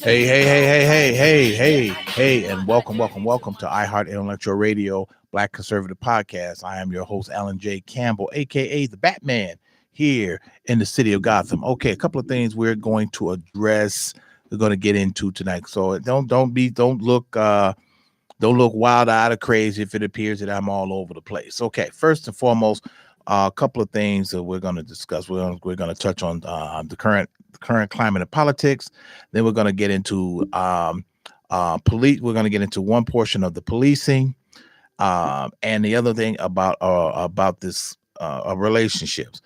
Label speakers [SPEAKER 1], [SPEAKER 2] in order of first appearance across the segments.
[SPEAKER 1] Hey, and welcome to iHeart Intellectual Radio, Black Conservative Podcast. I am your host, Alan J. Campbell, aka the Batman, here in the city of Gotham. Okay, a couple of things we're going to address. We're going to get into tonight. So don't look wild-eyed or crazy if it appears that I'm all over the place. Okay, first and foremost, a couple of things that we're going to discuss. We're going to touch on the current climate of politics. Then we're going to get into police. We're going to get into one portion of the policing, and the other thing about this relationships.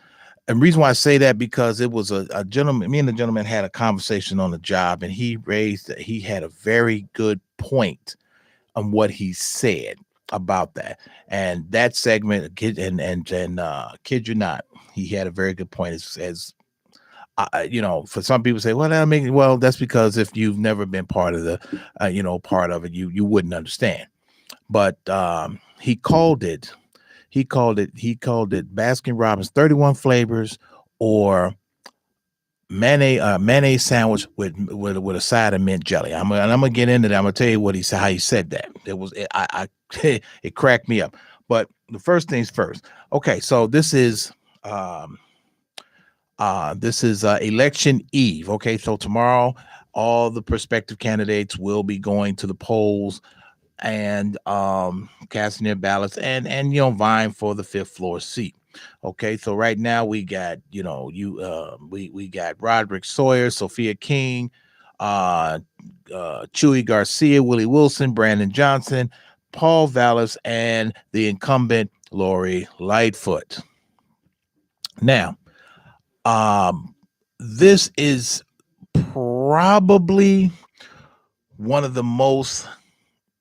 [SPEAKER 1] And the reason why I say that because it was a gentleman. Me and the gentleman had a conversation on the job, and he had a very good point on what he said about that. And that segment, kid you not, he had a very good point. As for some people say, well, that's because if you've never been part of part of it, you wouldn't understand. But he called it Baskin Robbins 31 flavors or mayonnaise sandwich with a side of mint jelly. I'm gonna get into that. I'm gonna tell you how he said that. It cracked me up. But the first things first. Okay, so this is election eve. Okay, so tomorrow all the prospective candidates will be going to the polls and casting their ballots and vying for the fifth floor seat. Okay, so right now we got we got Roderick Sawyer, Sophia King, Chewy Garcia, Willie Wilson, Brandon Johnson, Paul Vallis, and the incumbent Lori Lightfoot. Now, this is probably one of the most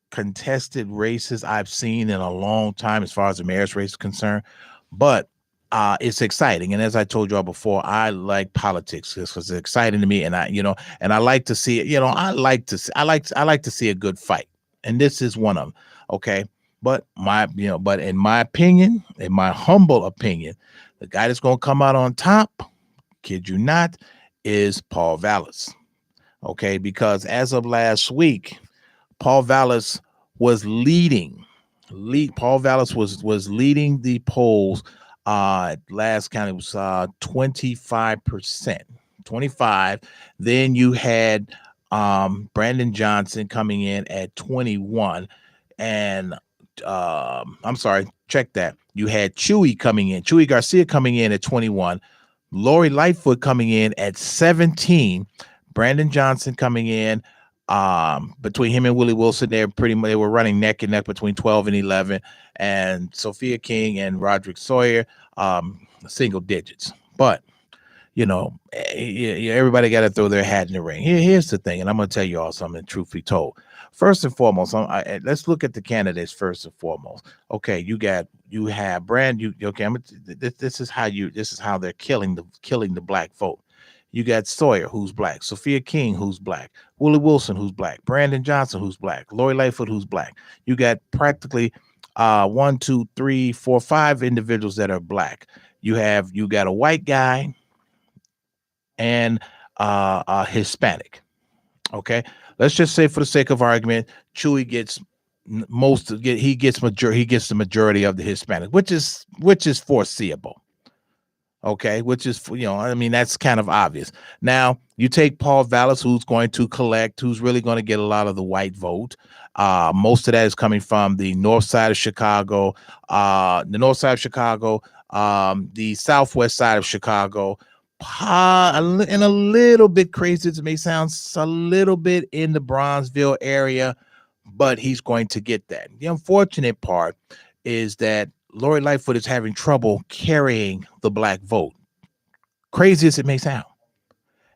[SPEAKER 1] contested races I've seen in a long time as far as the mayor's race is concerned, but it's exciting. And as I told y'all before, I like politics because it's exciting to me, and I like to see it. I like to see a good fight, and this is one of them. Okay, but in my opinion, in my humble opinion, the guy that's going to come out on top, kid you not, is Paul Vallis. Okay, because as of last week, Paul Vallis was leading. Paul Vallis was leading the polls. Last count it was 25%. 25. Then you had Brandon Johnson coming in at 21, and I'm sorry, check that. You had Chewy Garcia coming in at 21, Lori Lightfoot coming in at 17, Brandon Johnson coming in. Between him and Willie Wilson, they were running neck and neck between 12 and 11, and Sophia King and Roderick Sawyer, single digits. But everybody got to throw their hat in the ring. Here's the thing, and I'm going to tell you all something. Truth be told, first and foremost, let's look at the candidates first and foremost. Okay, you have Brand. This is how they're killing the black vote. You got Sawyer, who's black, Sophia King, who's black, Willie Wilson, who's black, Brandon Johnson, who's black, Lori Lightfoot, who's black. You got practically 1, 2, 3, 4, 5 individuals that are black. You got a white guy and a Hispanic. Okay, let's just say for the sake of argument, Chewy gets the majority of the Hispanic, which is foreseeable. Okay, which is, that's kind of obvious. Now, you take Paul Vallis, who's really going to get a lot of the white vote. Most of that is coming from the north side of Chicago, the southwest side of Chicago, and a little bit crazy as it may sound, a little bit in the Bronzeville area, but he's going to get that. The unfortunate part is that Lori Lightfoot is having trouble carrying the black vote. Crazy as it may sound.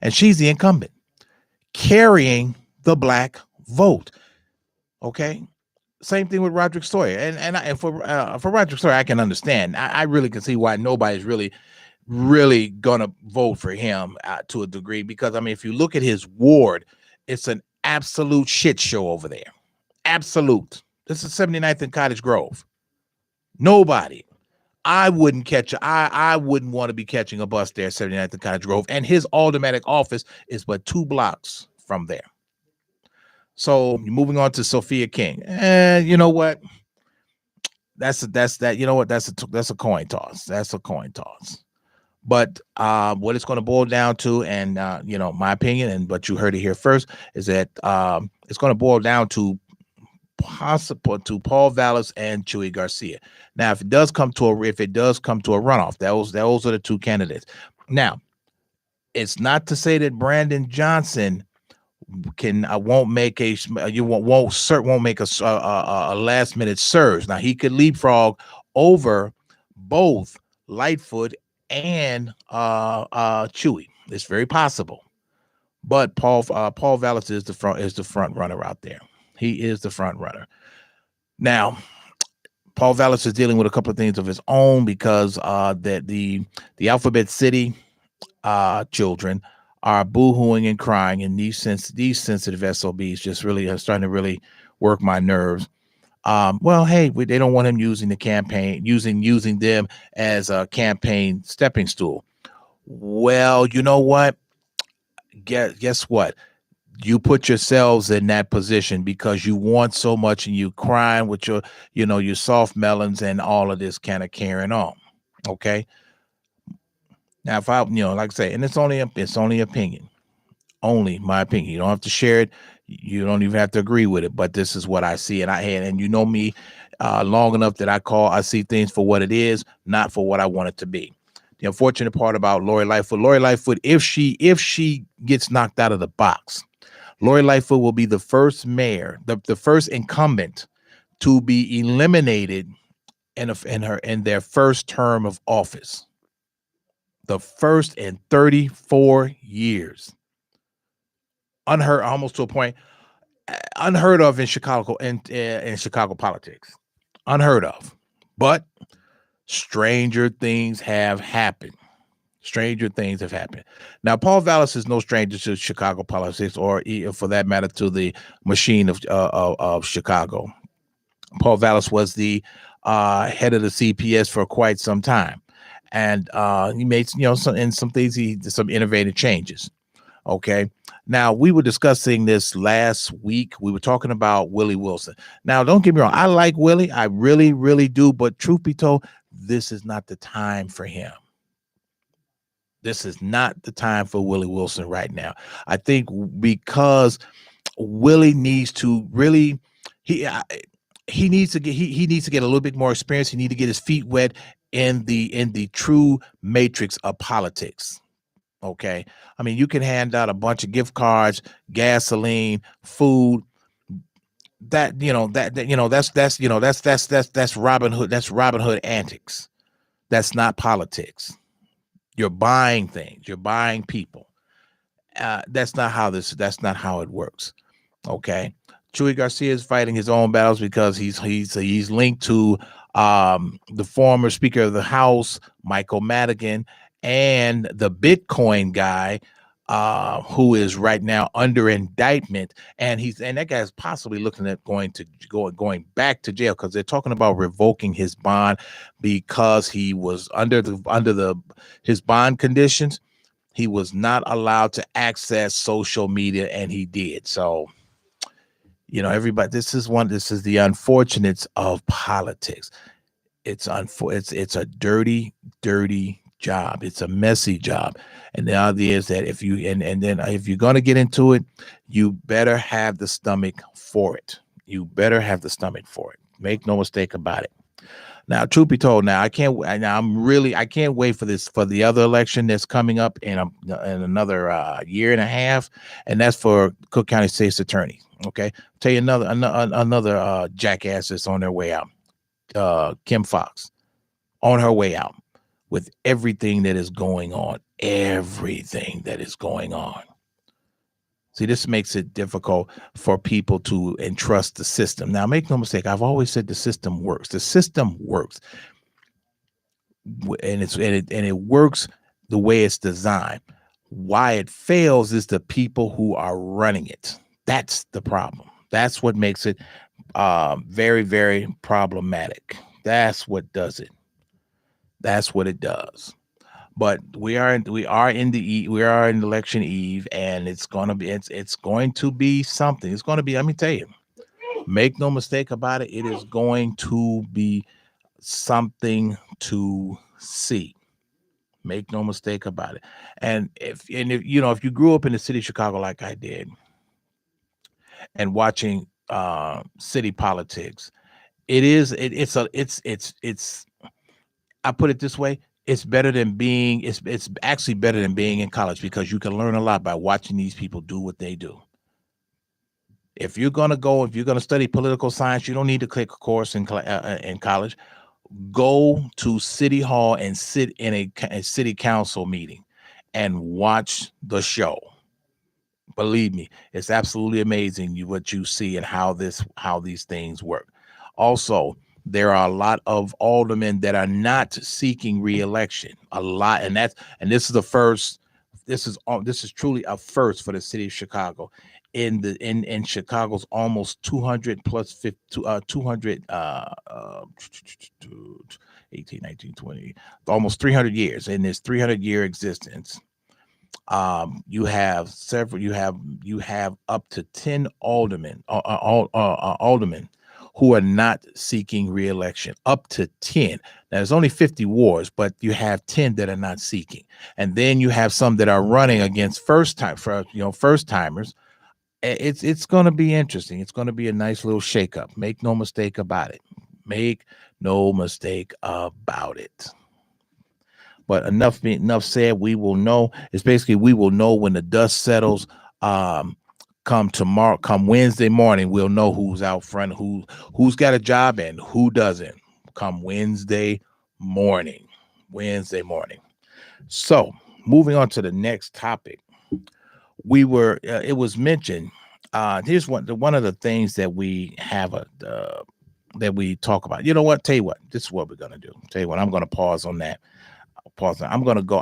[SPEAKER 1] And she's the incumbent, carrying the black vote. Okay. Same thing with Roderick Sawyer. And for Roderick Sawyer, I can understand. I really can see why nobody's really gonna vote for him to a degree, because if you look at his ward, it's an absolute shit show over there. Absolute. This is 79th and Cottage Grove. Nobody. I wouldn't want to be catching a bus there at 79th and Cottage Grove, and his aldermanic office is but 2 blocks from there. So moving on to Sophia King, and you know what? That's that. You know what? That's a coin toss. That's a coin toss. But what it's going to boil down to, and my opinion, and but you heard it here first, is that it's going to boil down to possible to Paul Vallis and Chuy Garcia. Now, if it does come to a runoff, those are the two candidates. Now, it's not to say that Brandon Johnson won't make a last minute surge. Now he could leapfrog over both Lightfoot and Chewy. It's very possible. But Paul Vallis is the front runner out there. He is the front runner. Now, Paul Vallis is dealing with a couple of things of his own because that the Alphabet City children are boohooing and crying, and these sensitive SOBs just really are starting to really work my nerves. Well, hey, they don't want him using the campaign, using them as a campaign stepping stool. Well, you know what? Guess what? You put yourselves in that position because you want so much, and you crying with your soft melons and all of this kind of carrying on. Okay. Now, if I, like I say, and it's only opinion, only my opinion. You don't have to share it. You don't even have to agree with it. But this is what I see, and you know me long enough that I see things for what it is, not for what I want it to be. The unfortunate part about Lori Lightfoot, if she gets knocked out of the box, Lori Lightfoot will be the first mayor, the first incumbent to be eliminated in their first term of office. The first in 34 years. Unheard, almost to a point, unheard of in Chicago, in Chicago politics. Unheard of. But stranger things have happened. Stranger things have happened. Now, Paul Vallis is no stranger to Chicago politics, or for that matter, to the machine of Chicago. Paul Vallis was the head of the CPS for quite some time, and he made some innovative changes. Okay. Now, we were discussing this last week. We were talking about Willie Wilson. Now, don't get me wrong. I like Willie. I really, really do. But truth be told, this is not the time for him. This is not the time for Willie Wilson right now. I think because Willie needs to really, he needs to get a little bit more experience. He needs to get his feet wet in the true matrix of politics. Okay. I mean, you can hand out a bunch of gift cards, gasoline, food. That's Robin Hood. That's Robin Hood antics. That's not politics. You're buying things. You're buying people. That's not how it works. Okay. Chuy Garcia is fighting his own battles because he's linked to the former Speaker of the House, Michael Madigan, and the Bitcoin guy, who is right now under indictment, and that guy's possibly looking at going back to jail because they're talking about revoking his bond because he was under his bond conditions. He was not allowed to access social media, and he did. So, everybody, this is the unfortunates of politics. It's a dirty, dirty job. It's a messy job. And the idea is that if you're going to get into it, you better have the stomach for it. You better have the stomach for it. Make no mistake about it. Now, truth be told, I can't wait for the other election that's coming up in another year and a half, and that's for Cook County State's attorney. Okay, I'll tell you another jackass that's on their way out. Kim Fox, on her way out with everything that is going on. Everything that is going on. See, this makes it difficult for people to entrust the system. Now, make no mistake, I've always said the system works. The system works. And it works the way it's designed. Why it fails is the people who are running it. That's the problem. That's what makes it very, very problematic. That's what does it. That's what it does. But we are in election eve, and it's going to be something. It's going to be. Let me tell you. Make no mistake about it. It is going to be something to see. Make no mistake about it. And if if you grew up in the city of Chicago like I did, and watching city politics, it's I put it this way, it's actually better than being in college, because you can learn a lot by watching these people do what they do. If you're gonna study political science, you don't need to take a course in college. Go to City Hall and sit in a city council meeting and watch the show. Believe me, it's absolutely amazing what you see and how these things work. Also, there are a lot of aldermen that are not seeking reelection. A lot, and this is the first. This is truly a first for the city of Chicago. In Chicago's almost 200 plus 50, 200 18, 19, 20, almost 300 years in this 300-year existence. You have up to 10 aldermen who are not seeking reelection, up to 10. Now there's only 50 wards, but you have 10 that are not seeking. And then you have some that are running against first timers. It's going to be interesting. It's going to be a nice little shakeup. Make no mistake about it. Make no mistake about it. But enough said. We will know. It's basically, we will know when the dust settles. Come Wednesday morning, we'll know who's out front, who's got a job and who doesn't. Come Wednesday morning. So moving on to the next topic, it was mentioned. Here's one of the things that we have that we talk about. You know what? Tell you what. This is what we're gonna do. Tell you what. I'm gonna pause on that. I'm gonna go.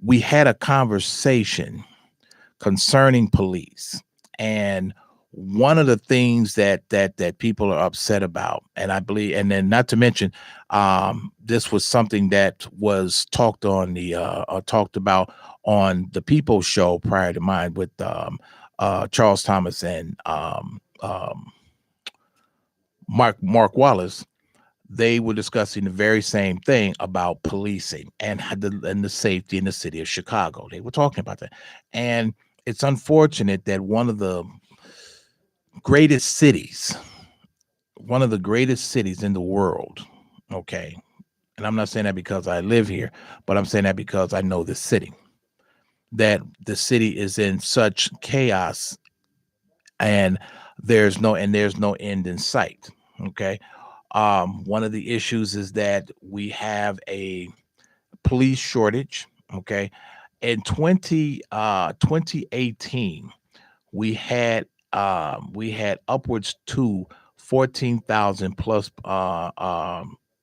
[SPEAKER 1] We had a conversation concerning police, and one of the things that people are upset about, and I believe, and then not to mention, this was something that was talked about on the People Show prior to mine with Charles Thomas and Mark Wallace. They were discussing the very same thing about policing and the safety in the city of Chicago. They were talking about that. And it's unfortunate that one of the greatest cities in the world, okay, and I'm not saying that because I live here, but I'm saying that because I know the city, that the city is in such chaos, and there's no end in sight. Okay. One of the issues is that we have a police shortage. Okay. In 2018, we had upwards to 14,000 plus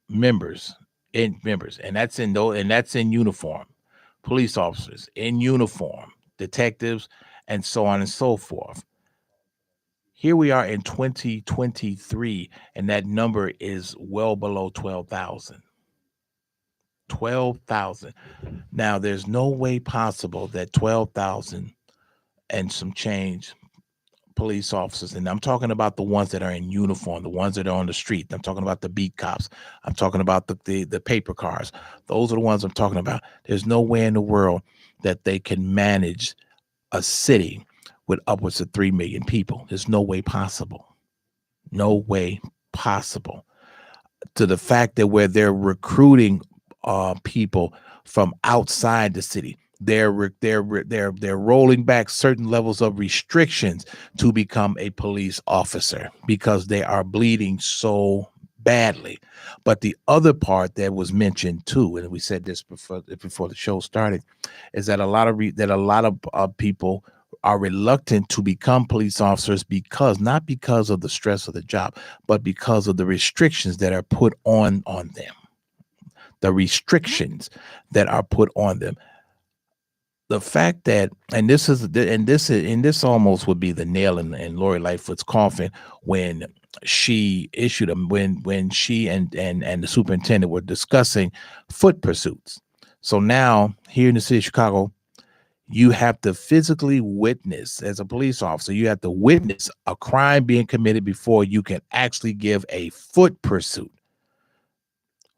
[SPEAKER 1] members, and that's in uniform, police officers in uniform, detectives, and so on and so forth. Here we are in 2023, and that number is well below 12,000. 12,000. Now, there's no way possible that 12,000 and some change police officers, and I'm talking about the ones that are in uniform, the ones that are on the street. I'm talking about the beat cops. I'm talking about the paper cars. Those are the ones I'm talking about. There's no way in the world that they can manage a city with upwards of 3 million people. There's no way possible. No way possible. To the fact that where they're recruiting people from outside the city, they're rolling back certain levels of restrictions to become a police officer because they are bleeding so badly. But the other part that was mentioned too, and we said this before the show started, is that a lot of people are reluctant to become police officers not because of the stress of the job, but because of the restrictions that are put on them. The restrictions that are put on them. The fact that, and this almost would be the nail in Lori Lightfoot's coffin, when she issued them when she and the superintendent were discussing foot pursuits. So now here in the city of Chicago, you have to physically witness as a police officer. You have to witness a crime being committed before you can actually give a foot pursuit.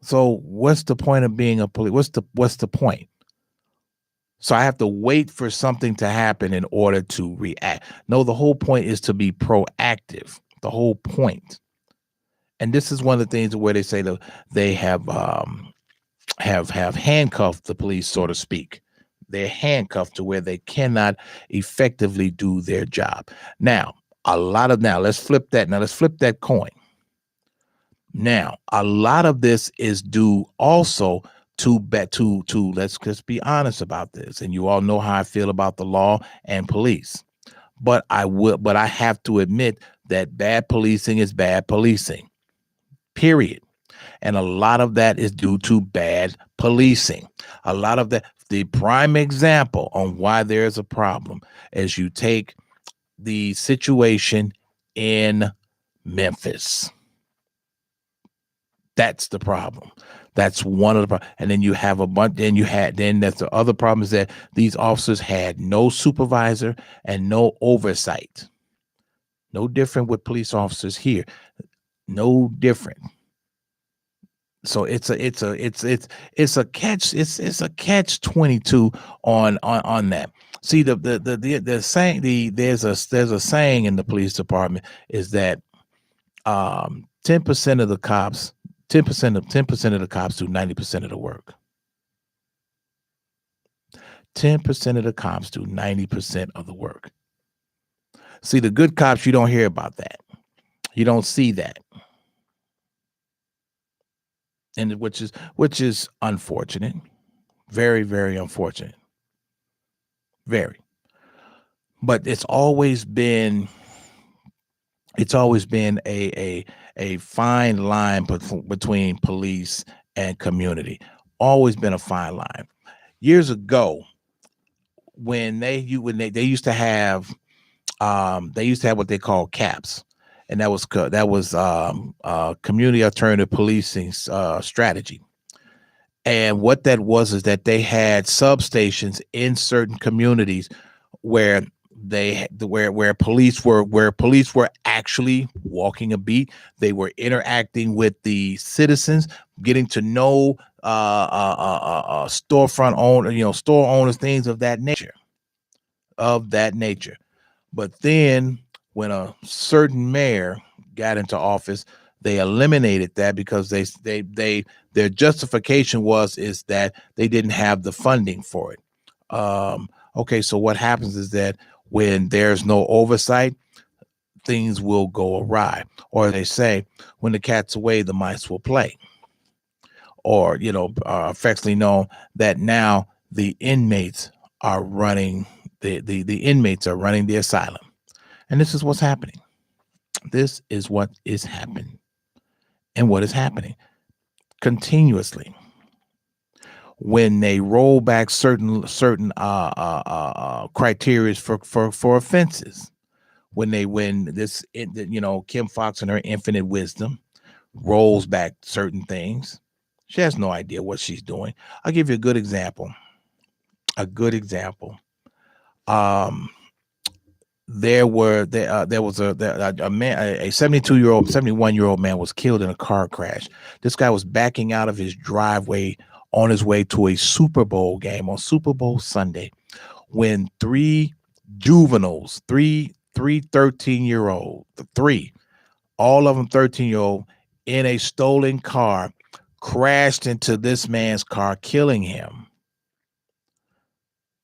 [SPEAKER 1] So what's the point of being a police? What's the point? So I have to wait for something to happen in order to react. No, the whole point is to be proactive. The whole point. And this is one of the things where they say that they have handcuffed the police, so to speak. They're handcuffed to where they cannot effectively do their job. Now, let's flip that. Now let's flip that coin. Now, a lot of this is due also to let's just be honest about this. And you all know how I feel about the law and police. But I have to admit that bad policing is bad policing. Period. And a lot of that is due to bad policing. A lot of the prime example on why there's a problem is you take the situation in Memphis. That's the problem. That's one of the problems. And then you have a bunch, then that's the other problem is that these officers had no supervisor and no oversight. No different with police officers here. No different. So it's a catch 22 on that. See the saying there's a saying in the police department is that 10% of the cops 10% of the cops do 90% of the work. 10% of the cops do 90% of the work. See, the good cops, you don't hear about that. You don't see that. And which is unfortunate. Very, very unfortunate. Very. But it's always been a fine line between police and community. Always been a fine line. Years ago, when they used to have what they call CAPS, and that was community alternative policing strategy. And what that was is that they had substations in certain communities where police were actually walking a beat. They were interacting with the citizens, getting to know storefront owner, store owners, things of that nature. But then when a certain mayor got into office, they eliminated that because their justification is that they didn't have the funding for it. Okay, so what happens is that when there's no oversight, things will go awry. Or they say, when the cat's away, the mice will play. Or, affectionately known that now the inmates are running the inmates are running the asylum. And this is what's happening. This is what is happening. And what is happening continuously. When they roll back certain criteria for offenses, when Kim Fox in her infinite wisdom rolls back certain things, she has no idea what she's doing. I'll give you a good example. There was a man, a 71-year-old man was killed in a car crash. This guy was backing out of his driveway on his way to a Super Bowl game on Super Bowl Sunday when three juveniles, three 13-year-old, all of them 13-year-old, in a stolen car crashed into this man's car, killing him.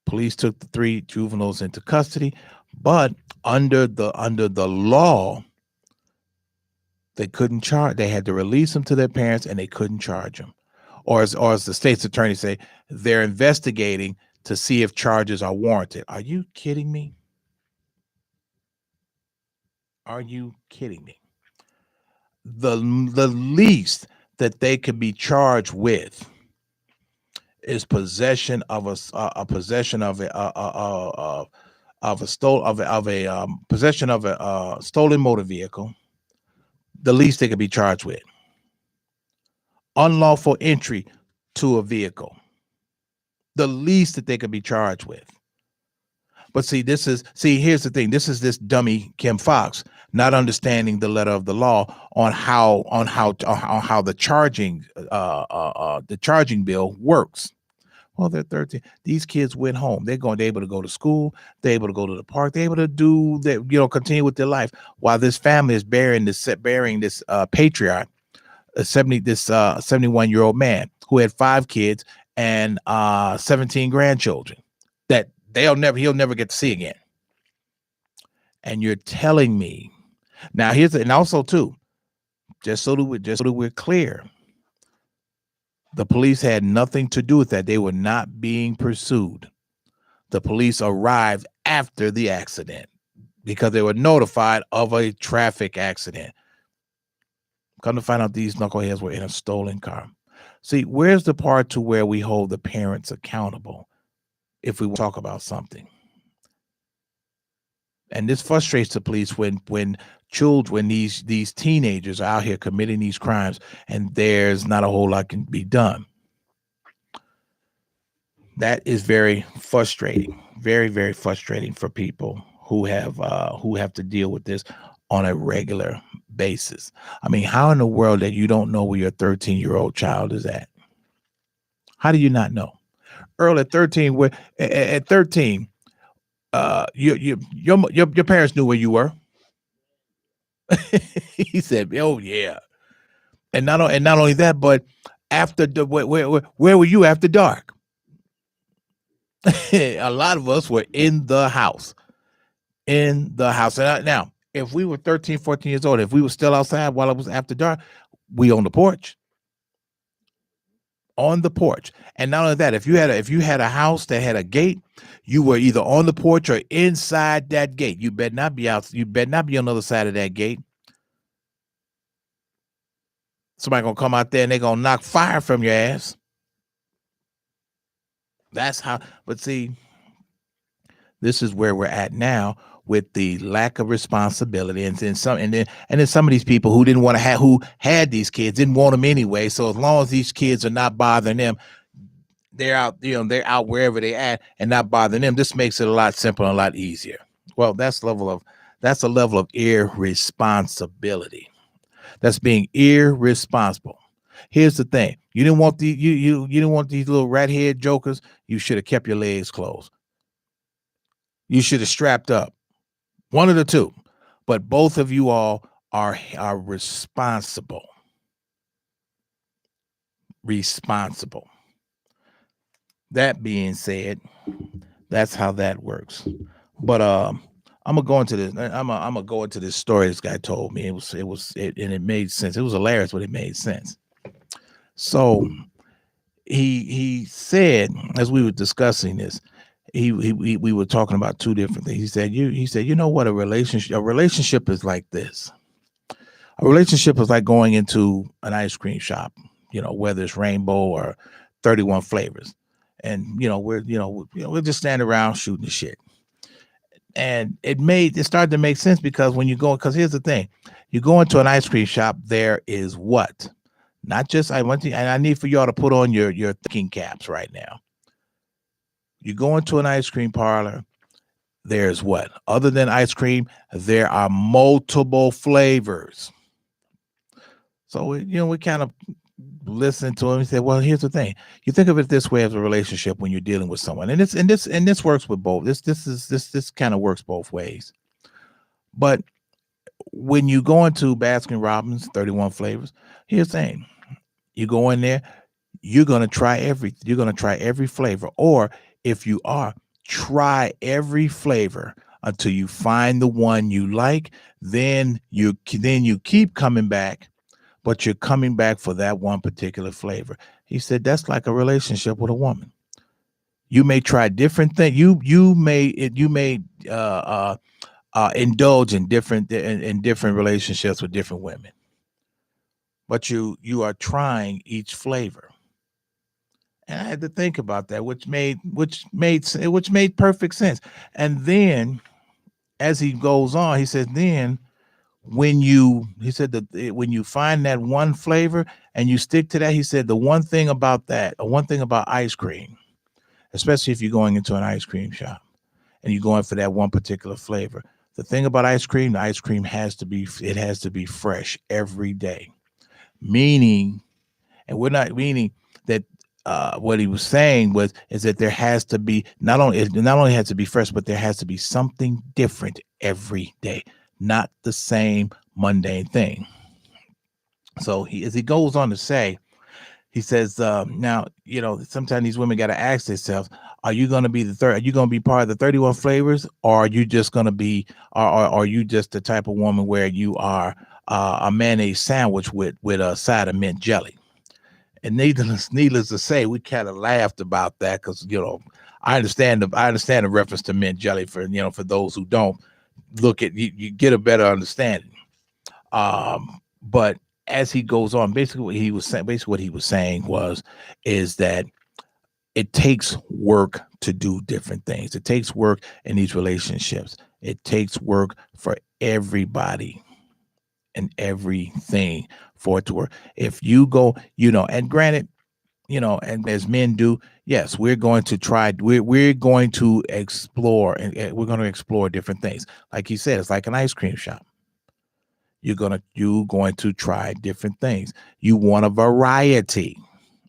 [SPEAKER 1] Police took the three juveniles into custody, but under the law, they couldn't charge. They had to release them to their parents, and they couldn't charge them. Or as the state's attorney say, they're investigating to see if charges are warranted. Are you kidding me? Are you kidding me? The least that they could be charged with is possession of a stolen motor vehicle, the least they could be charged with. Unlawful entry to a vehicle, the least that they could be charged with. But here's the thing. This is this dummy Kim Fox not understanding the letter of the law on how the charging bill works. Well, they're 13. These kids went home. They're able to go to school. They're able to go to the park. They're able to do that, continue with their life while this family is bearing this patriarch, 71-year-old man who had 5 kids and 17 grandchildren that he'll never get to see again. And you're telling me now and also too, just so that we're clear, the police had nothing to do with that. They were not being pursued. The police arrived after the accident because they were notified of a traffic accident. Come to find out, these knuckleheads were in a stolen car. See, where's the part to where we hold the parents accountable if we talk about something? And this frustrates the police when these teenagers are out here committing these crimes and there's not a whole lot can be done. That is very frustrating, very, very frustrating for people who have to deal with this on a regular basis. I mean, how in the world that you don't know where your 13-year-old child is at? How do you not know? Earl, at 13, your parents knew where you were. He said, "Oh yeah," and not only that, but after where were you after dark? A lot of us were in the house. And now, if we were 13, 14 years old, if we were still outside while it was after dark, we on the porch. On the porch. And not only that, if you had a house that had a gate, you were either on the porch or inside that gate. You better not be out. You better not be on the other side of that gate. Somebody gonna come out there and they're gonna knock fire from your ass. That's how. But see, this is where we're at now with the lack of responsibility, and then some of these people who didn't want to who had these kids didn't want them anyway. So as long as these kids are not bothering them, they're out. They're out wherever they at and not bothering them. This makes it a lot simpler and a lot easier. Well, that's a level of irresponsibility. That's being irresponsible. Here's the thing: you didn't want you didn't want these little rat head jokers. You should have kept your legs closed. You should have strapped up. One of the two, but both of you all are responsible. Responsible. That being said, that's how that works. But I'm gonna go into this. I'm gonna go into this story this guy told me. And it made sense. It was hilarious, but it made sense. So he said, as we were discussing this, we were talking about two different things. He said, you know what, a relationship is like this. A relationship is like going into an ice cream shop, whether it's Rainbow or 31 flavors. And we're just standing around shooting the shit. And it started to make sense because because here's the thing, you go into an ice cream shop, there is what? Not just and I need for y'all to put on your thinking caps right now. You go into an ice cream parlor, there's what? Other than ice cream, there are multiple flavors. So we kind of listened to him and said, well, here's the thing. You think of it this way as a relationship when you're dealing with someone. And this works with both. This kind of works both ways. But when you go into Baskin Robbins, 31 flavors, here's the thing. You go in there, you're going to try every flavor. Or if you are, try every flavor until you find the one you like. Then you keep coming back, but you're coming back for that one particular flavor. He said that's like a relationship with a woman. You may try different things. You may indulge in different relationships with different women, but you are trying each flavor. And I had to think about that, which made perfect sense. And then, as he goes on, he says, then he said that when you find that one flavor and you stick to that, he said the one thing about that, or one thing about ice cream, especially if you're going into an ice cream shop and you're going for that one particular flavor. The thing about ice cream, the ice cream has to be fresh every day. Meaning, and we're not meaning that what he was saying was is that there has to be not only has to be fresh, but there has to be something different every day, not the same mundane thing. So as he goes on to say, he says, now, sometimes these women got to ask themselves, are you going to be are you going to be part of the 31 flavors, or are you just going to be, or are you just the type of woman where you are a mayonnaise sandwich with a side of mint jelly? And needless to say, we kind of laughed about that because, I understand the reference to mint jelly for those who don't look at you get a better understanding. But as he goes on, basically what he was saying is that it takes work to do different things. It takes work in these relationships. It takes work for everybody and everything for it to work. If you go, and granted, and as men do, yes, we're going to try, we're going to explore, and we're going to explore different things. Like he said, it's like an ice cream shop. You're going to try different things. You want a variety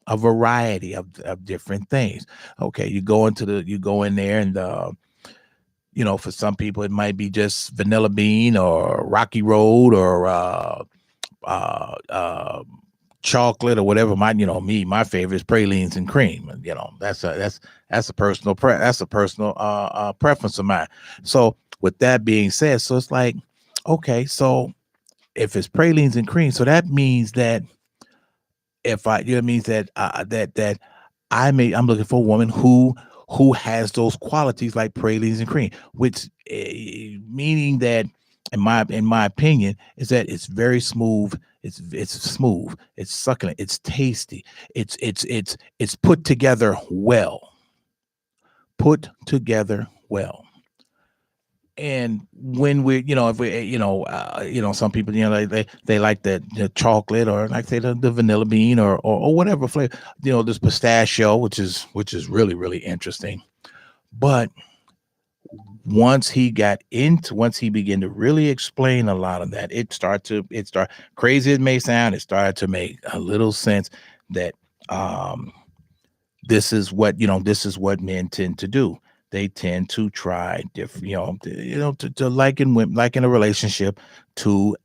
[SPEAKER 1] of different things. Okay, you go in there, and for some people it might be just vanilla bean or rocky road or uh, uh, chocolate or whatever. My favorite is pralines and cream. And that's a personal preference of mine. So with that being said, so it's like, okay, so if it's pralines and cream, so that means that if I, it means that that I'm looking for a woman who has those qualities like pralines and cream, which meaning that in my opinion is that it's very smooth. It's smooth. It's succulent. It's tasty. It's put together well. Put together well. And when we, if we, some people, they like the chocolate, or like say the vanilla bean, or whatever flavor, this pistachio, which is really, really interesting. But once he began to really explain a lot of that, it start crazy as it may sound, it started to make a little sense that this is what men tend to do. They tend to try different, to like in a relationship, to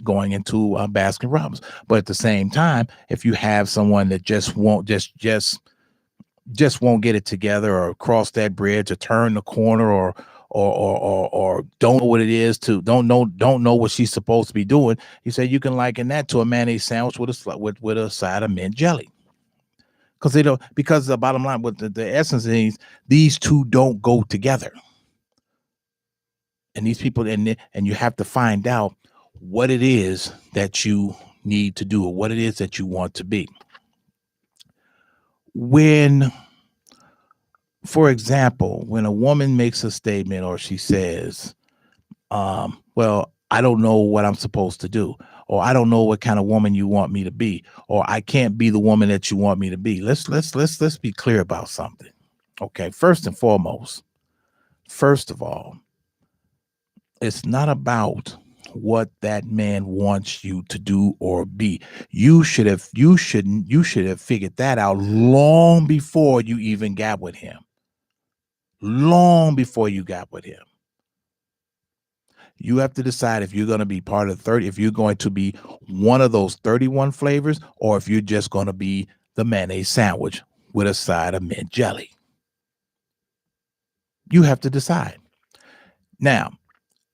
[SPEAKER 1] going into Baskin Robbins. But at the same time, if you have someone that just won't get it together, or cross that bridge, or turn the corner, or don't know what it is, to don't know what she's supposed to be doing, you say you can liken that to a mayonnaise sandwich with a side of mint jelly. Because the bottom line, with the essence is, these two don't go together. And these people, and you have to find out what it is that you need to do, or what it is that you want to be. For example, when a woman makes a statement, or she says, well, I don't know what I'm supposed to do, or I don't know what kind of woman you want me to be, or I can't be the woman that you want me to be. Let's be clear about something. Okay, first and foremost, first of all, it's not about what that man wants you to do or be. You should have figured that out long before you even got with him. Long before you got with him. You have to decide if you're going to be part of 30, if you're going to be one of those 31 flavors, or if you're just going to be the mayonnaise sandwich with a side of mint jelly. You have to decide. Now,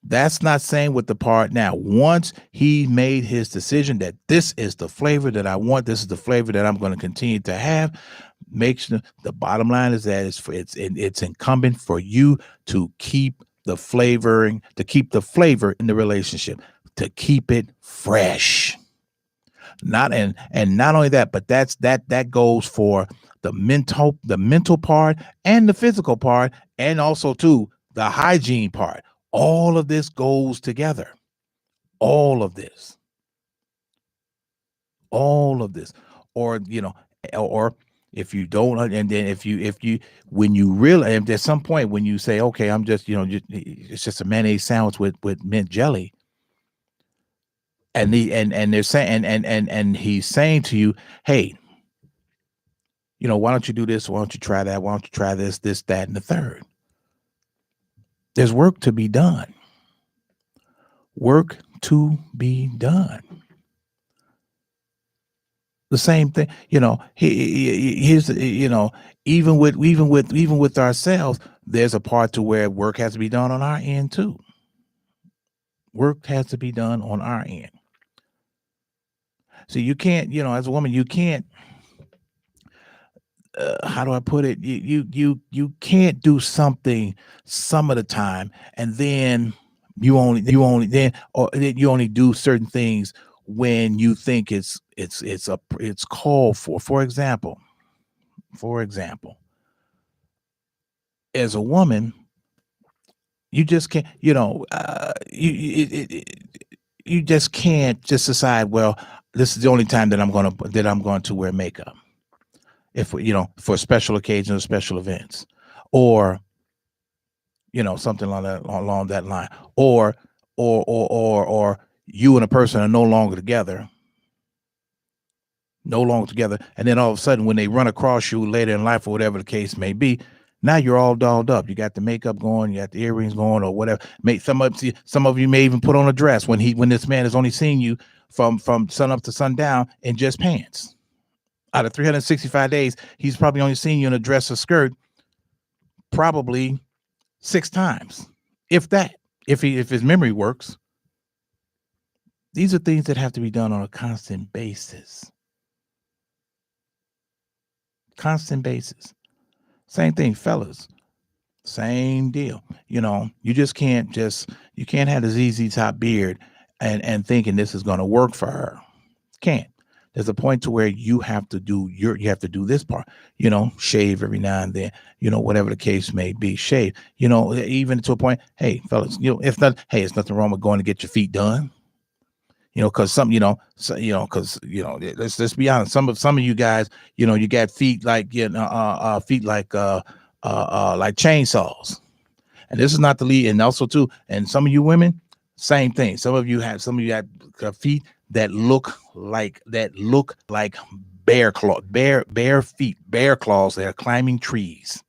[SPEAKER 1] that's not saying with the part. Now, once he made his decision that this is the flavor that I want, this is the flavor that I'm going to continue to have, make sure the bottom line is that it's incumbent for you to keep the flavor in the relationship, to keep it fresh. Not only that, but that goes for the mental part and the physical part, and also too the hygiene part. All of this goes together. all of this, all of this, or or if you don't, and then if you when you realize, and at some point when you say, okay, I'm just it's just a mayonnaise sandwich with mint jelly, and they're saying, and he's saying to you, hey, why don't you do this? Why don't you try that? Why don't you try this, that, and the third? There's work to be done. Work to be done. The same thing, here's even with ourselves, there's a part to where work has to be done on our end too. Work has to be done on our end. So you can't, as a woman, you can't, how do I put it? You can't do something some of the time, and then you only do certain things when you think it's called for. For example, as a woman, you just can't, you just can't just decide, well, this is the only time that I'm going to wear makeup, if for special occasions, special events, or something along that line, or you and a person are no longer together, and then all of a sudden when they run across you later in life, or whatever the case may be, now you're all dolled up. You got the makeup going, you got the earrings going, or whatever. Some of you may even put on a dress when this man is only seeing you from sun up to sundown in just pants. Out of 365 days, he's probably only seen you in a dress or skirt probably 6 times, if that. If his memory works. These are things that have to be done on a constant basis. Same thing, fellas. Same deal. You just can't you can't have the ZZ Top beard and thinking this is going to work for her. Can't. There's a point to where you have to do this part, shave every now and then, whatever the case may be, shave, even to a point. Hey, fellas, it's nothing wrong with going to get your feet done. Because let's be honest. Some of you guys, you got feet like like chainsaws, and this is not the lead. And also too, and some of you women, same thing. Some of you have feet that look like bear feet, bear claws that are climbing trees.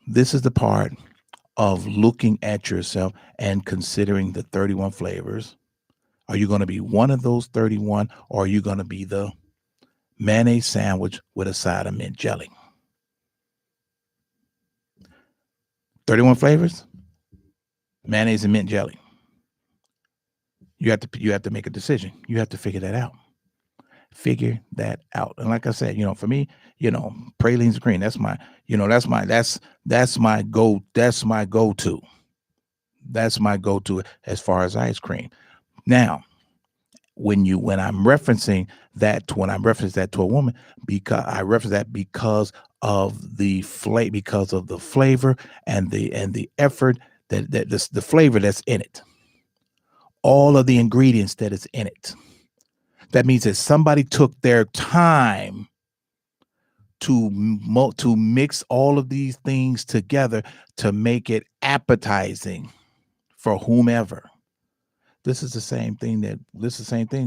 [SPEAKER 1] This is the part of looking at yourself and considering the 31 flavors. Are you going to be one of those 31, or are you going to be the mayonnaise sandwich with a side of mint jelly? 31 flavors, mayonnaise and mint jelly. You have to make a decision. You have to figure that out. And like I said, for me, pralines and cream, that's my go-to. That's my go-to as far as ice cream. Now, when I'm referencing that to a woman, because I reference that because of the flavor and the effort that the flavor that's in it, all of the ingredients that is in it. That means that somebody took their time to mix all of these things together to make it appetizing for whomever. This is the same thing,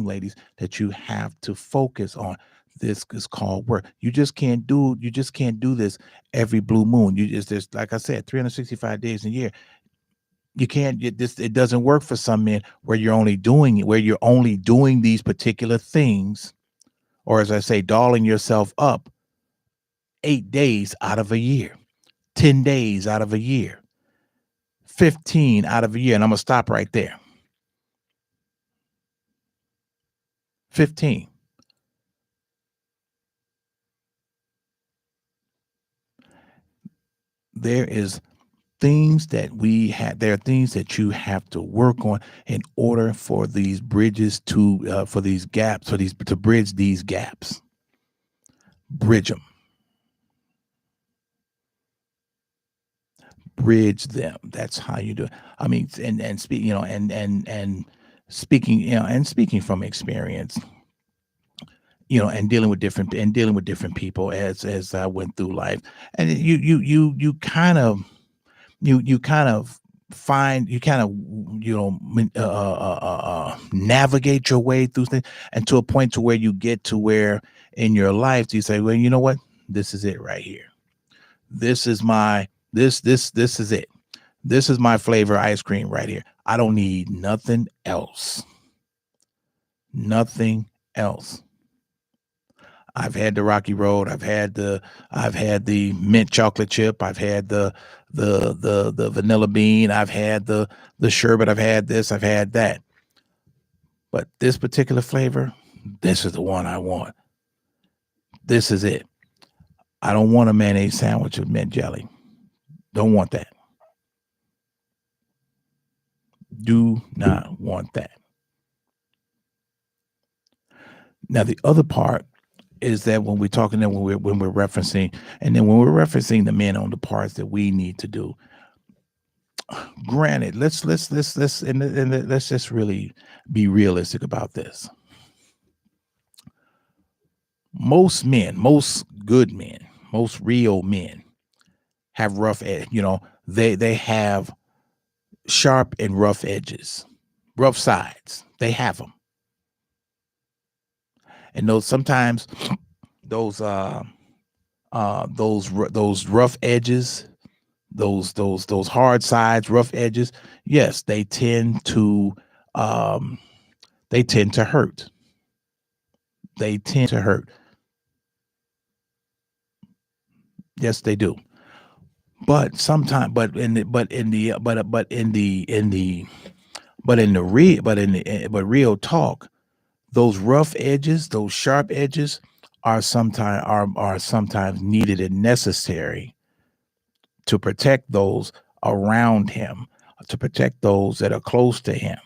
[SPEAKER 1] ladies, that you have to focus on. This is called work. You just can't do this every blue moon. There's, like I said, 365 days a year. You can't get this. It doesn't work for some men where you're only doing these particular things, or as I say, dolling yourself up 8 days out of a year, 10 days out of a year, 15 out of a year. And I'm going to stop right there. 15. There are things that you have to work on in order for these bridges to bridge these gaps. Bridge them. bridge them. That's how you do it. I mean, and speak, and speaking, and speaking from experience, and dealing with different people as I went through life, and you kind of you kind of find you kind of navigate your way through things, and to a point to where you get to where in your life you say, well, you know what, this is it right here. This is my this is it. This is my flavor ice cream right here. I don't need nothing else. Nothing else. I've had the Rocky Road. I've had the mint chocolate chip. I've had the vanilla bean. I've had the sherbet. I've had this. I've had that. But this particular flavor, this is the one I want. This is it. I don't want a mayonnaise sandwich with mint jelly. Don't want that. Do not want that. Now the other part is that when we're talking, that when we're referencing, and then when we're referencing the men on the parts that we need to do. Granted, let's just really be realistic about this. Most men, most good men, most real men have rough edge. They have sharp and rough edges, rough sides. They have them, and sometimes those rough edges, those hard sides, rough edges, yes, they tend to hurt. They tend to hurt. Yes, they do. But sometimes, but in the but in the but in the but in the real but in the but real talk, those rough edges, those sharp edges are sometimes needed and necessary to protect those around him, to protect those that are close to him.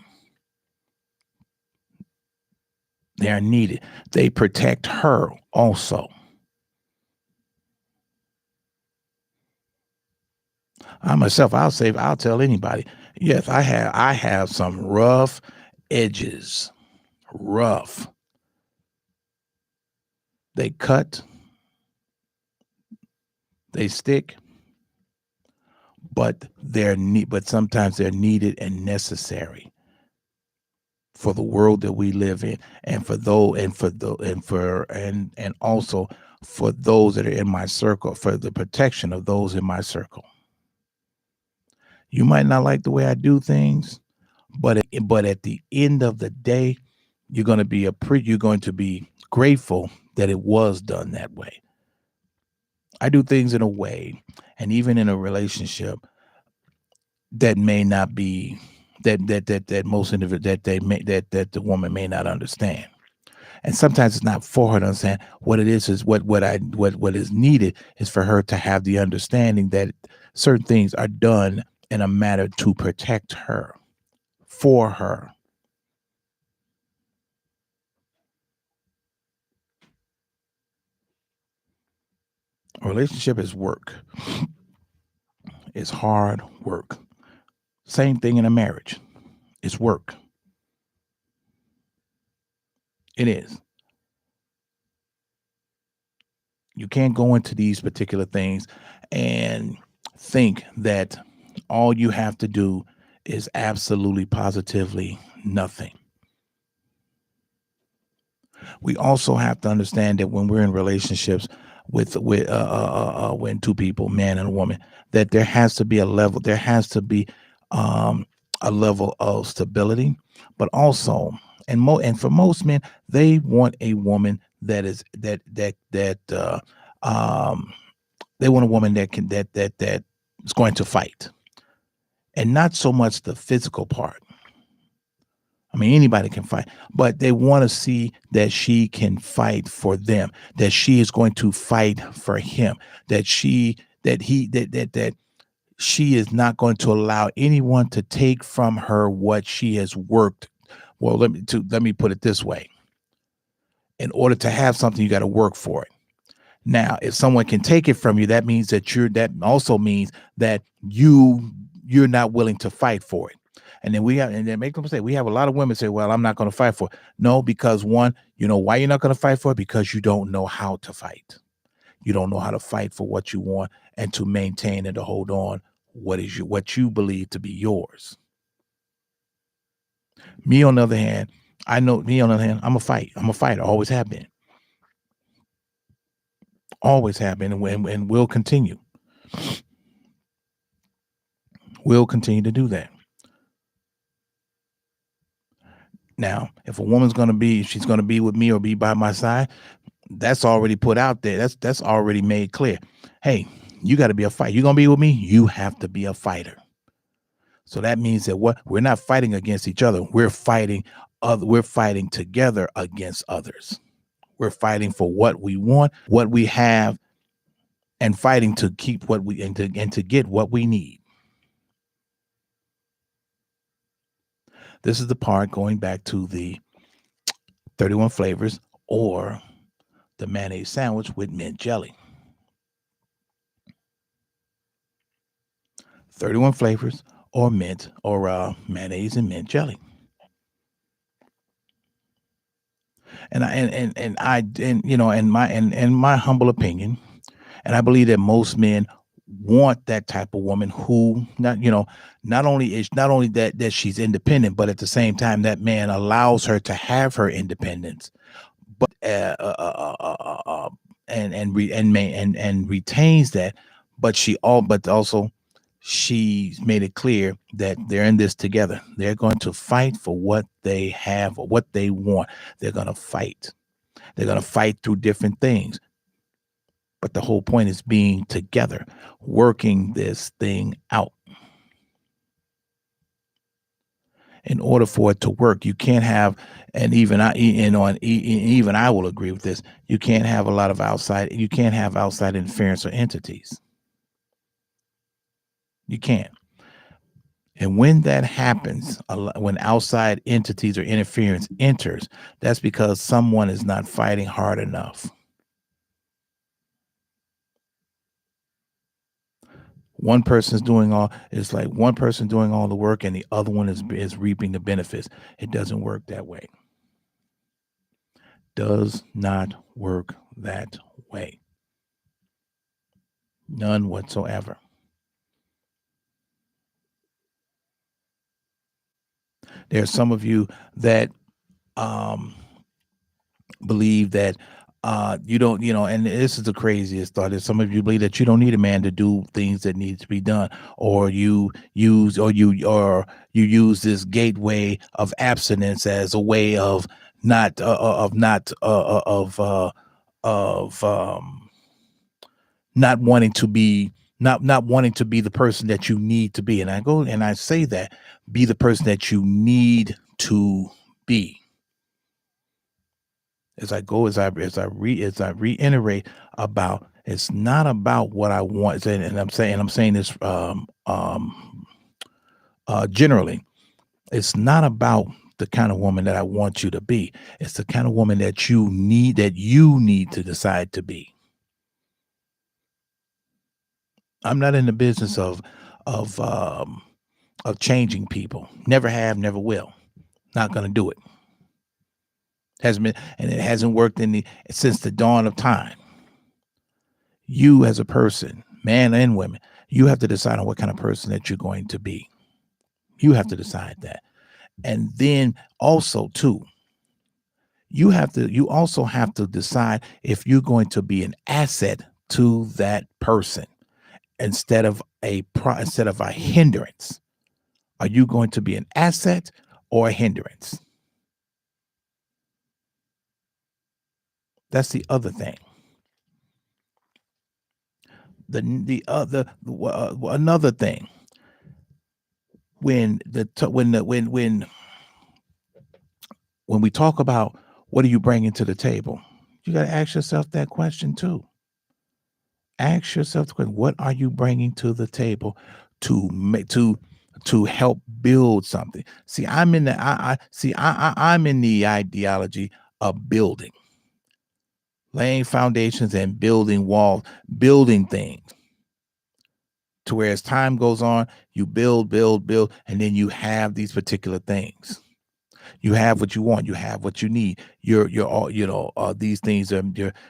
[SPEAKER 1] They are needed. They protect her also. I myself, I'll tell anybody, yes, I have some rough edges. Rough. They cut, they stick, but but sometimes they're needed and necessary for the world that we live in, and for those and also for those that are in my circle, for the protection of those in my circle. You might not like the way I do things, but at the end of the day, you're going to be grateful that it was done that way. I do things in a way, and even in a relationship, that may not be that most individuals that the woman may not understand. And sometimes it's not for her to understand. What it is what is needed is for her to have the understanding that certain things are done in a manner to protect her, for her. A relationship is work. It's hard work. Same thing in a marriage. It's work. It is. You can't go into these particular things and think that all you have to do is absolutely positively nothing. We also have to understand that when we're in relationships with when two people, man and a woman, that there has to be a level of stability, but also, and for most men, they want a woman that is they want a woman that is going to fight, and not so much the physical part. I mean, anybody can fight, but they want to see that she can fight for them, that she is going to fight for him, that she is not going to allow anyone to take from her what she has worked. Well, let me put it this way. In order to have something, you got to work for it. Now, if someone can take it from you, that means that also means that you're not willing to fight for it. And then make them say, we have a lot of women say, well, I'm not going to fight for it. No, because one, you know why you're not going to fight for it? Because you don't know how to fight. You don't know how to fight for what you want and to maintain and to hold on what you believe to be yours. Me on the other hand, I'm a fighter, always have been. Always have been and will continue. We'll continue to do that. Now, if a woman's she's gonna be with me or be by my side, that's already put out there. That's already made clear. Hey, you got to be a fighter. You're gonna be with me. You have to be a fighter. So that means that we're not fighting against each other. We're fighting together against others. We're fighting for what we want, what we have, and fighting to keep what we and to get what we need. This is the part going back to the 31 flavors or the mayonnaise sandwich with mint jelly. 31 flavors or mint or mayonnaise and mint jelly. And in my humble opinion, and I believe that most men want that type of woman who not only that she's independent, but at the same time that man allows her to have her independence, but and retains that, but also she's made it clear that they're in this together. They're going to fight for what they have or what they want. They're going to fight. They're going to fight through different things. But the whole point is being together, working this thing out. In order for it to work, you can't have, and even I will agree with this. You can't have outside interference or entities. You can't. And when that happens, when outside entities or interference enters, that's because someone is not fighting hard enough. One person doing all the work and the other one is reaping the benefits. It doesn't work that way. Does not work that way. None whatsoever. There are some of you that believe that you don't, and this is the craziest thought, is some of you believe that you don't need a man to do things that need to be done, or you use this gateway of abstinence as a way of not not wanting to be not wanting to be the person that you need to be. And I say that, be the person that you need to be. As I reiterate about, it's not about what I want, and I'm saying this generally. It's not about the kind of woman that I want you to be. It's the kind of woman that you need to decide to be. I'm not in the business of changing people. Never have, never will. Not going to do it. Hasn't been, and it hasn't worked since the dawn of time. You as a person, man and women, you have to decide on what kind of person that you're going to be. You have to decide that. And then also too, you also have to decide if you're going to be an asset to that person instead of a hindrance. Are you going to be an asset or a hindrance? That's the other thing. Another thing, when we talk about what are you bringing to the table, you got to ask yourself that question too. Ask yourself the question: what are you bringing to the table to help build something? See, I'm in the ideology of building. laying foundations and building walls, building things to where as time goes on, you build, and then you have these particular things. You have what you want. You have what you need. You're all, these things are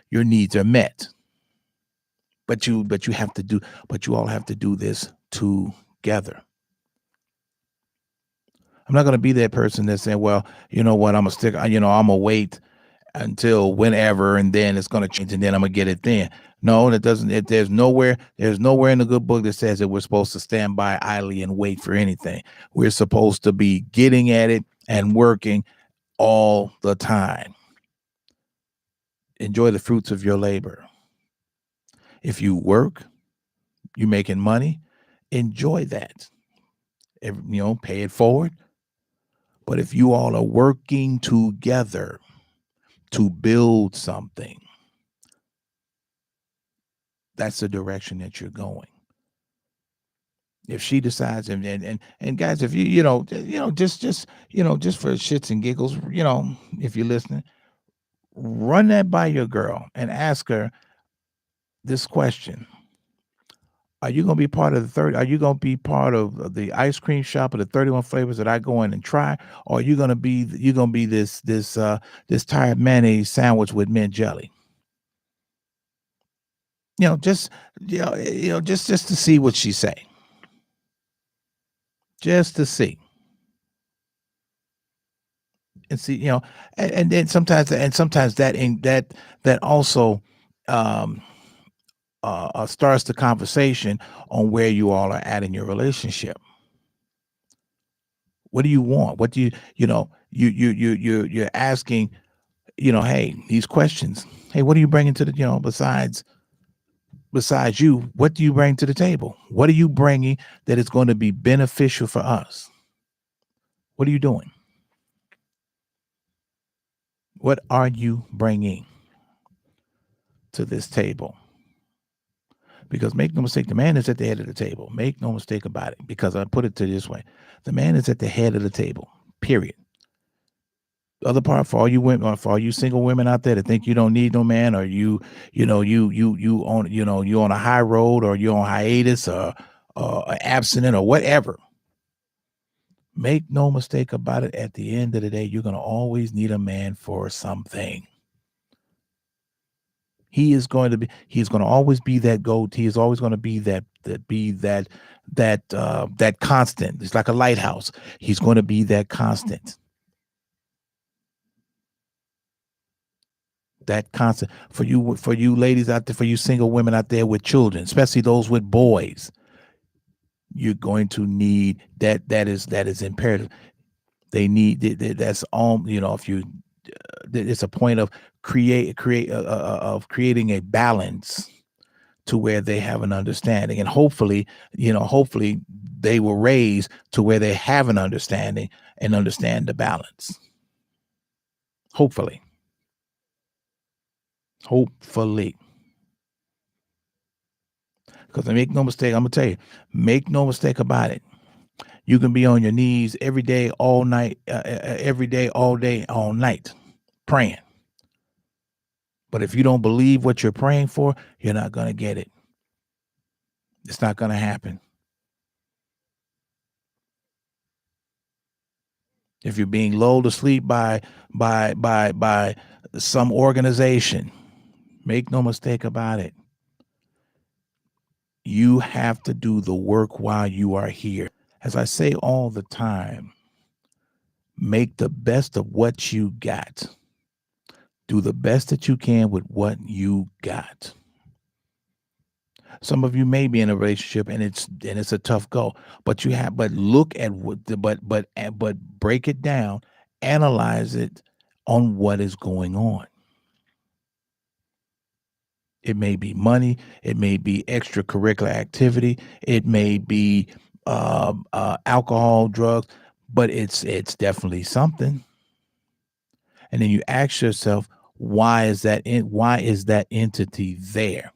[SPEAKER 1] your needs are met. But you have to do, but you all have to do this together. I'm not going to be that person that's saying, well, you know what, I'm gonna wait until whenever, and then it's going to change, and then I'm gonna get it then. No, that doesn't. There's nowhere in the good book that says that we're supposed to stand by idly and wait for anything. We're supposed to be getting at it and working all the time. Enjoy the fruits of your labor. If you work, you're making money, enjoy that. Pay it forward. But if you all are working together to build something, that's the direction that you're going. If she decides, and guys, if just for shits and giggles, if you're listening, run that by your girl and ask her this question. Are you going to be part of the 30? Are you going to be part of the ice cream shop of the 31 flavors that I go in and try? Or are you going to be this tired mayonnaise sandwich with mint jelly? Just to see what she say. Just to see. And see, and then sometimes that also starts the conversation on where you all are at in your relationship. What do you want? What do you're asking, hey, these questions. Hey, what are you bringing to the, besides you, what do you bring to the table? What are you bringing that is going to be beneficial for us? What are you doing? What are you bringing to this table? Because make no mistake, the man is at the head of the table. Make no mistake about it. Because I put it to this way. The man is at the head of the table, period. The other part, for all you women, for all you single women out there that think you don't need no man, or you on a high road, or you're on hiatus, or abstinent, or whatever. Make no mistake about it. At the end of the day, you're going to always need a man for something. He's going to always be that goat. He is always going to be that constant. It's like a lighthouse. He's going to be that constant. That constant for you ladies out there, for you single women out there with children, especially those with boys. You're going to need that. That is imperative. They need that's all. If you, it's a point of of creating a balance to where they have an understanding, and hopefully they were raised to where they have an understanding and understand the balance. Hopefully. Because make no mistake, I'm gonna tell you, make no mistake about it. You can be on your knees every day, all night, every day, all day, all night, praying. But if you don't believe what you're praying for, you're not gonna get it. It's not gonna happen. If you're being lulled to sleep by some organization, make no mistake about it. You have to do the work while you are here. As I say all the time, make the best of what you got. Do the best that you can with what you got. Some of you may be in a relationship and it's a tough go, but look at but break it down, analyze it on what is going on. It may be money, it may be extracurricular activity, it may be alcohol, drugs, but it's definitely something. And then you ask yourself, why is that entity there?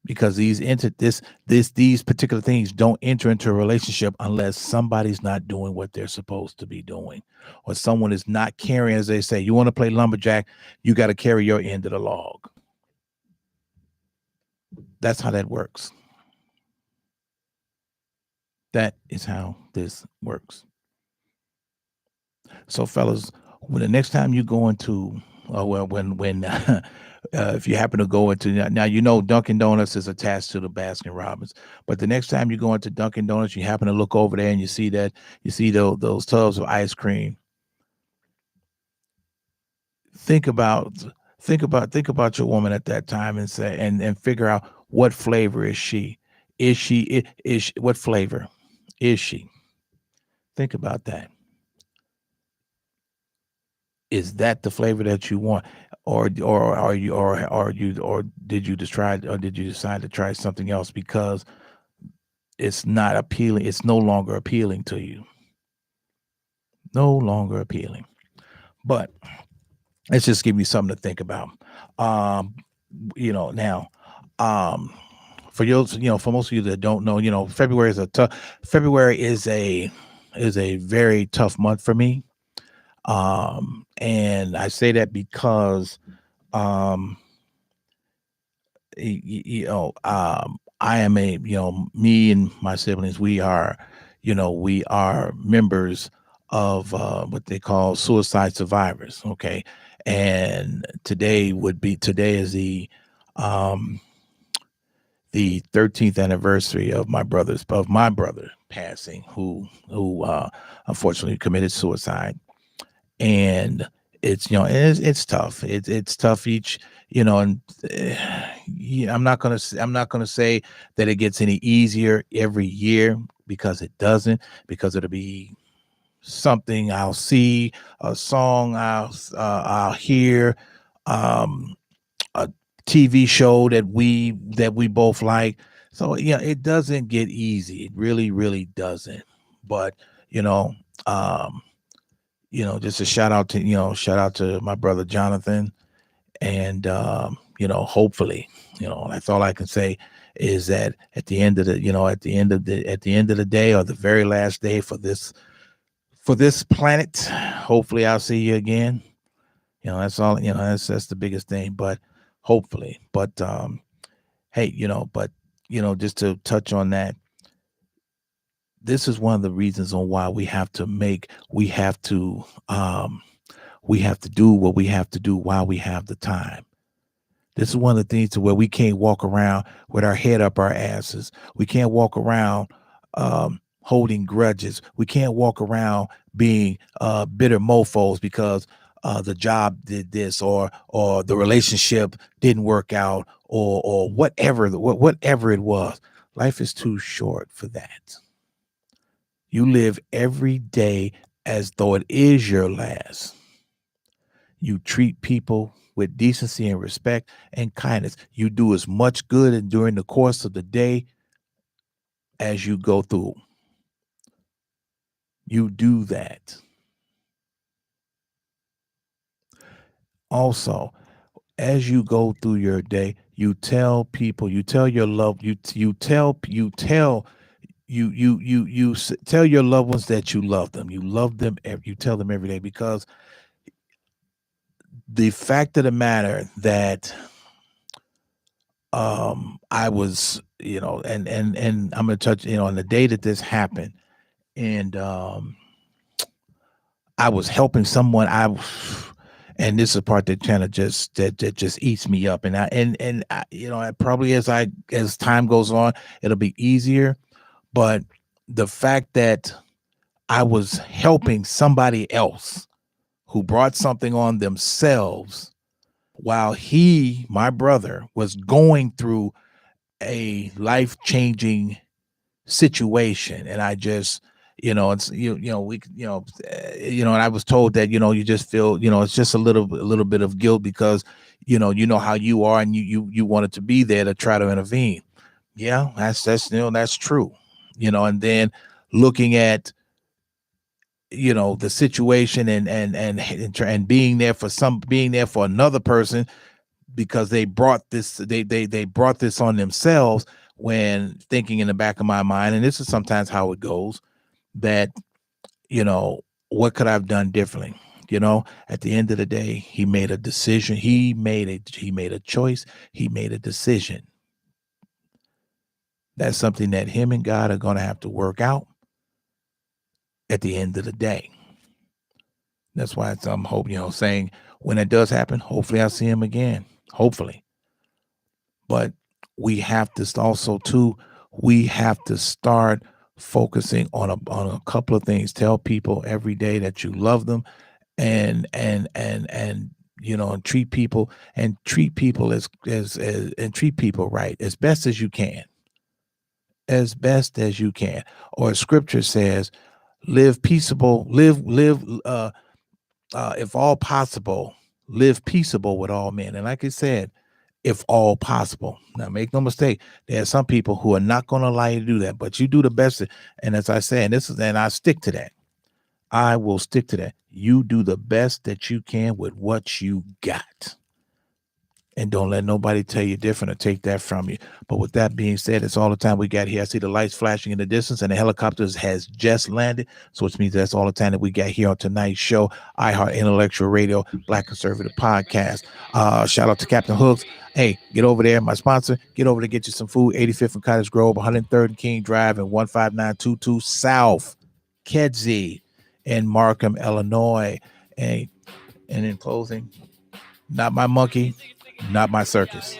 [SPEAKER 1] because these particular things don't enter into a relationship unless somebody's not doing what they're supposed to be doing, or someone is not carrying, as they say, you want to play lumberjack, you got to carry your end of the log. That's how that works. That is how this works. So, fellas, when the next time you go into, well, when if you happen to go into, now you know Dunkin' Donuts is attached to the Baskin Robbins, but the next time you go into Dunkin' Donuts, you happen to look over there and you see those tubs of ice cream. Think about think about your woman at that time and say and figure out what flavor is she. What flavor is she? Think about that. Is that the flavor that you want, or are you or did you decide to try something else because it's not appealing, it's no longer appealing to you, no longer appealing. But let's just give you something to think about. um Now, um for you, for most of you that don't know, February is a very tough month for me. And I say that because um I am me and my siblings, we are members of what they call suicide survivors. Okay. And today is um the 13th anniversary of my brother passing, who unfortunately committed suicide. And it's tough. It's tough each, and yeah, I'm not gonna say that it gets any easier every year, because it doesn't. Because it'll be something I'll see, a song I'll hear, um, a TV show that we both like. So yeah, it doesn't get easy. It really, really doesn't. But you know, um, just a shout out to my brother Jonathan. And hopefully, that's all I can say, is that at the end of the day, or the very last day for this planet, hopefully I'll see you again. That's all. That's the biggest thing. But hopefully, but hey, just to touch on that, this is one of the reasons on why we have to do what we have to do while we have the time. This is one of the things to where we can't walk around with our head up our asses. We can't walk around holding grudges. We can't walk around being bitter mofos because the job did this, or the relationship didn't work out, or whatever it was. Life is too short for that. You live every day as though it is your last. You treat people with decency and respect and kindness. You do as much good and during the course of the day as you go through. You do that. Also, as you go through your day, you tell people, you tell your love, tell your loved ones that you love them. You love them. You tell them every day, because the fact of the matter that I was, and I'm gonna touch, on the day that this happened, and I was helping someone. And this is the part that kind of that just eats me up. And probably as time goes on, it'll be easier. But the fact that I was helping somebody else who brought something on themselves, while my brother, was going through a life-changing situation. And I just, it's we and I was told that, you just feel, it's just a little bit of guilt, because how you are, and you wanted to be there to try to intervene. Yeah, that's true. And then looking at the situation, and being there for another person, because they brought this they brought this on themselves, when thinking in the back of my mind, and this is sometimes how it goes, that, what could I have done differently? At the end of the day, he made a decision. He made a choice. He made a decision. That's something that him and God are going to have to work out at the end of the day. That's why I'm hoping, saying when it does happen, hopefully I'll see him again. Hopefully. But we have to also too, we have to start focusing on a couple of things. Tell people every day that you love them, and and treat people as and treat people right as best as you can. As best as you can. Or scripture says, live peaceable, if all possible, live peaceable with all men. And like I said, if all possible. Now, make no mistake, there are some people who are not going to allow you to do that, but you do the best. And as I say, and I stick to that. I will stick to that. You do the best that you can with what you got. And don't let nobody tell you different or take that from you. But with that being said, it's all the time we got here. I see the lights flashing in the distance, and the helicopter has just landed. So which means that's all the time that we got here on tonight's show, iHeart Intellectual Radio, Black Conservative Podcast. Shout out to Captain Hooks. Hey, get over there, my sponsor. Get over to get you some food. 85th and Cottage Grove, 103rd and King Drive, and 15922 South Kedzie in Markham, Illinois. And in closing, not my monkey, not my circus.